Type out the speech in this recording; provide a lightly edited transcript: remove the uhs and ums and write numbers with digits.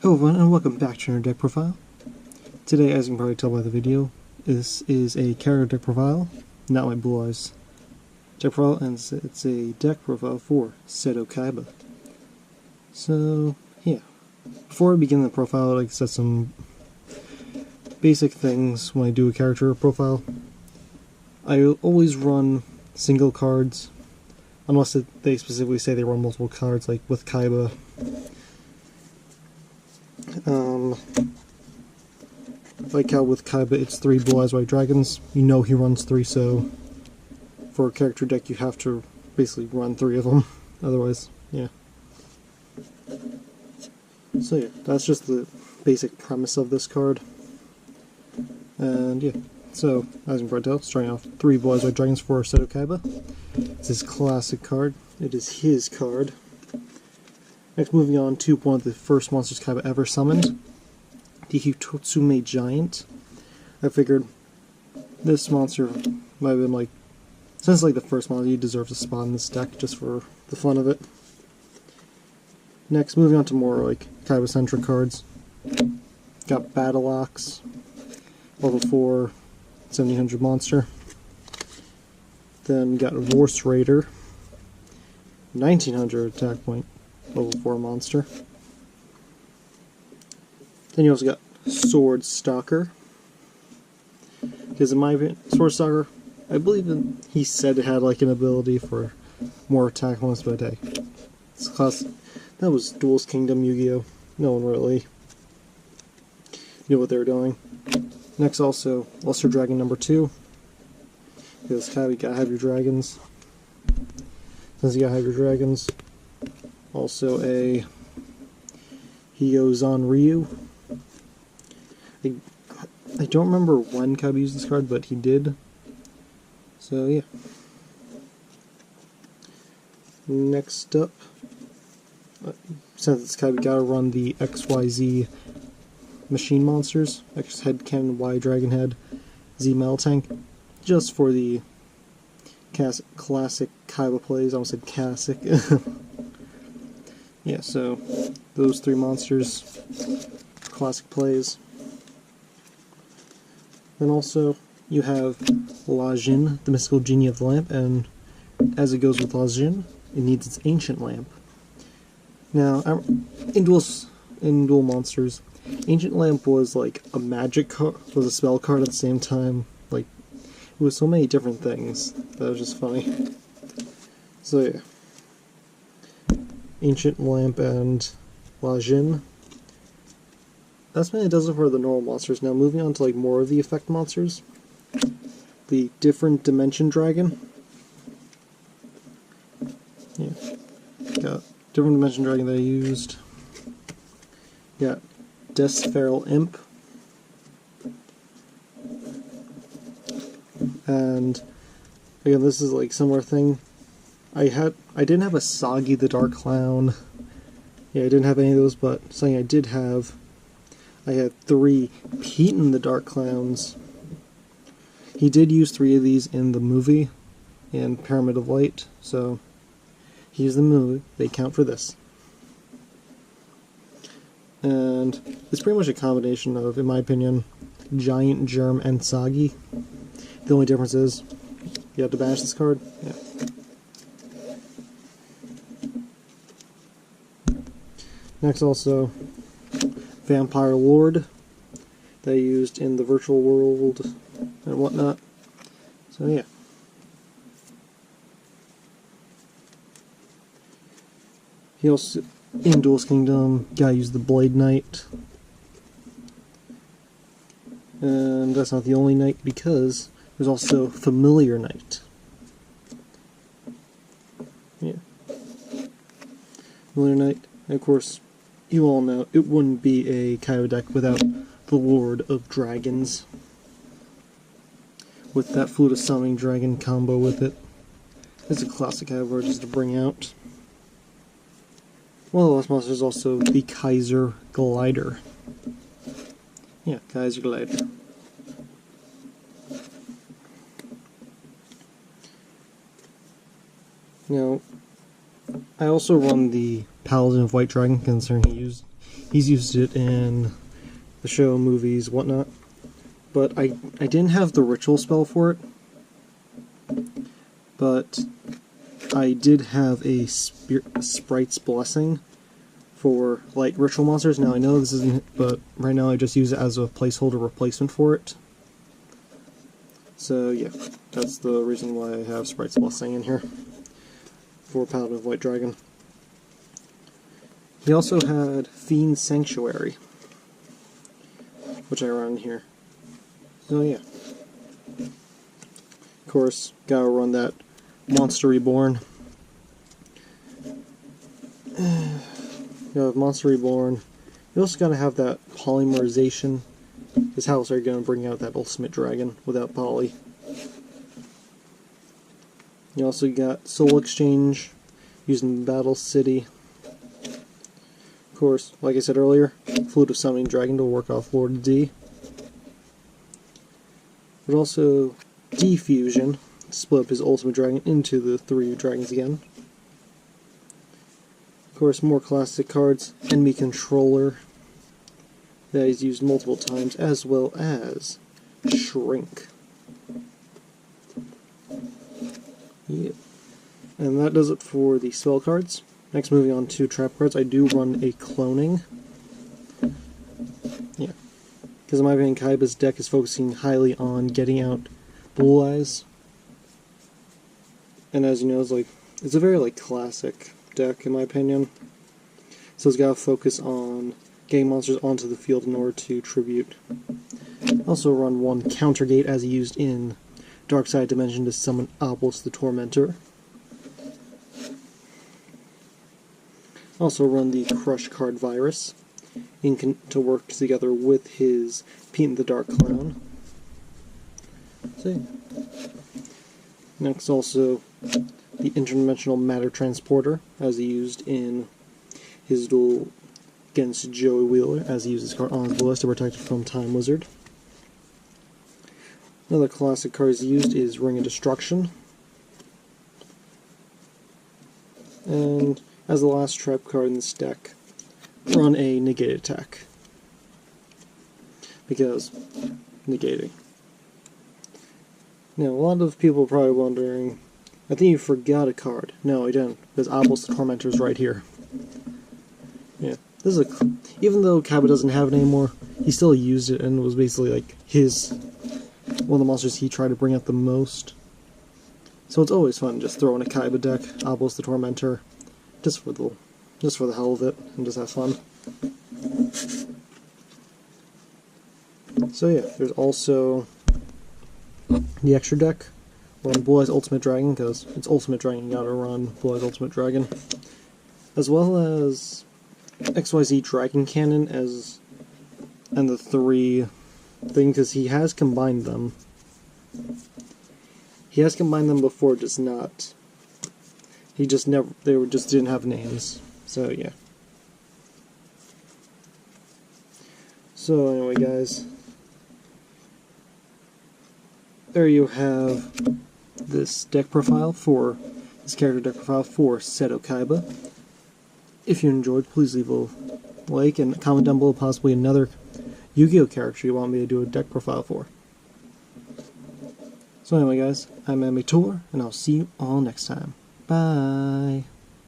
Hello everyone, and welcome back to our deck profile. Today, as you can probably tell by the video, this is a character deck profile, not my Blue Eyes deck profile, and it's a deck profile for Seto Kaiba. So, yeah. Before I begin the profile, I'd like to set some basic things when I do a character profile. I always run single cards, unless they specifically say they run multiple cards, like with Kaiba. Like how with Kaiba it's 3 Blue Eyes White Dragons, you know he runs 3, so for a character deck you have to basically run 3 of them, otherwise, yeah. So yeah, that's just the basic premise of this card. And yeah, so as you can probably tell, starting off 3 Blue Eyes White Dragons for Seto Kaiba. It's his classic card, it is his card. Next, moving on to one of the first monsters Kaiba ever summoned, the Hitotsume Giant. I figured this monster might have been like, since like the first monster, he deserves a spot in this deck just for the fun of it. Next, moving on to more like Kaiba-centric cards. Got Battle Ox, level 4, 1700 monster. Then we got Vorse Raider, 1900 attack point, level 4 monster. Then you also got Sword Stalker. Because in my opinion, Sword Stalker, I believe he said it had like an ability for more attack points, but hey, it's class. That was Duel's Kingdom Yu-Gi-Oh! No one really knew what they were doing. Next, also Luster Dragon number 2. Because Kaiba, you gotta have your dragons. Since you gotta have your dragons, also a Hyozan Ryu. I don't remember when Kaiba used this card, but he did. So yeah. Next up, since it's Kaiba, gotta run the XYZ machine monsters. X Head Cannon, Y Dragon Head, Z Metal Tank. Just for the classic Kaiba plays. I almost said classic. Yeah, so those 3 monsters, classic plays. Then also you have La Jinn, the mystical genie of the lamp, and as it goes with La Jinn, it needs its ancient lamp. Now, in Duel Monsters, ancient lamp was like a magic card, was a spell card at the same time. Like, it was so many different things. That was just funny. So yeah. Ancient Lamp and La Jinn. That's mainly does it for the normal monsters. Now moving on to like more of the effect monsters. The Different Dimension Dragon. Yeah. Got Different Dimension Dragon that I used. Got Death's Feral Imp. And again, this is like similar thing. I didn't have a Soggy the Dark Clown. Yeah, I didn't have any of those, but something I did have, I had 3 Peyton the Dark Clowns. He did use 3 of these in the movie, in Pyramid of Light, so he used the movie, they count for this. And it's pretty much a combination of, in my opinion, Giant, Germ, and Soggy. The only difference is, you have to banish this card. Yeah. Next also, Vampire Lord, that I used in the virtual world and whatnot. So yeah. He also, in Duel's Kingdom, gotta use the Blade Knight. And that's not the only knight, because there's also Familiar Knight. Yeah. Familiar Knight, and of course, you all know it wouldn't be a Kaiba deck without the Lord of Dragons. With that Flute of Summoning Dragon combo with it. It's a classic Kaiba just to bring out. One of the last monsters is also the Kaiser Glider. Yeah, Kaiser Glider. Now, I also run the Paladin of White Dragon, considering He's used it in the show, movies, whatnot. But I didn't have the ritual spell for it. But I did have a Sprite's Blessing for, like, ritual monsters. Now, I know this isn't, but right now I just use it as a placeholder replacement for it. So, yeah, that's the reason why I have Sprite's Blessing in here for Paladin of White Dragon. He also had Fiend Sanctuary, which I run here. So, yeah. Of course, gotta run that Monster Reborn. You have Monster Reborn. You also gotta have that Polymerization, because how else are you gonna bring out that Ultimate Dragon without Poly? You also got Soul Exchange, using Battle City. Of course, like I said earlier, Flute of Summoning Dragon to work off Lord D. But also Defusion, to split up his Ultimate Dragon into the 3 dragons again. Of course, more classic cards, Enemy Controller, that he's used multiple times, as well as Shrink. Yeah. And that does it for the spell cards. Next, moving on to trap cards, I do run a cloning. Yeah. Because in my opinion, Kaiba's deck is focusing highly on getting out Blue Eyes. And as you know, it's a very classic deck in my opinion. So it's got to focus on getting monsters onto the field in order to tribute. Also run one Countergate as used in Dark Side Dimension to summon Obelisk the Tormentor. Also run the Crush card Virus to work together with his Pete in the Dark Clown. So, next also the Interdimensional Matter Transporter as used in his duel against Joey Wheeler as he uses card on his list to protect it from Time Wizard. Another classic card he's used is Ring of Destruction. And as the last trap card in this deck, run a Negate Attack. Because, negating. Now, a lot of people are probably wondering, I think you forgot a card. No, I didn't, because Obelisk the Tormentor is right here. Yeah, this is even though Kaiba doesn't have it anymore, he still used it and it was basically like one of the monsters he tried to bring out the most. So it's always fun just throw in a Kaiba deck, Obelisk the Tormentor, just for the hell of it, and just have fun. So yeah, there's also the extra deck. Run Blue Eyes Ultimate Dragon, because it's Ultimate Dragon, you gotta run Blue Eyes Ultimate Dragon. As well as XYZ Dragon Cannon and the 3 thing, because he has combined them. He has combined them before, just not. He just never. Just didn't have names. So yeah. So anyway, guys, there you have this character deck profile for Seto Kaiba. If you enjoyed, please leave a like and comment down below possibly another Yu-Gi-Oh character you want me to do a deck profile for. So anyway, guys, I'm Amateur, and I'll see you all next time. Bye!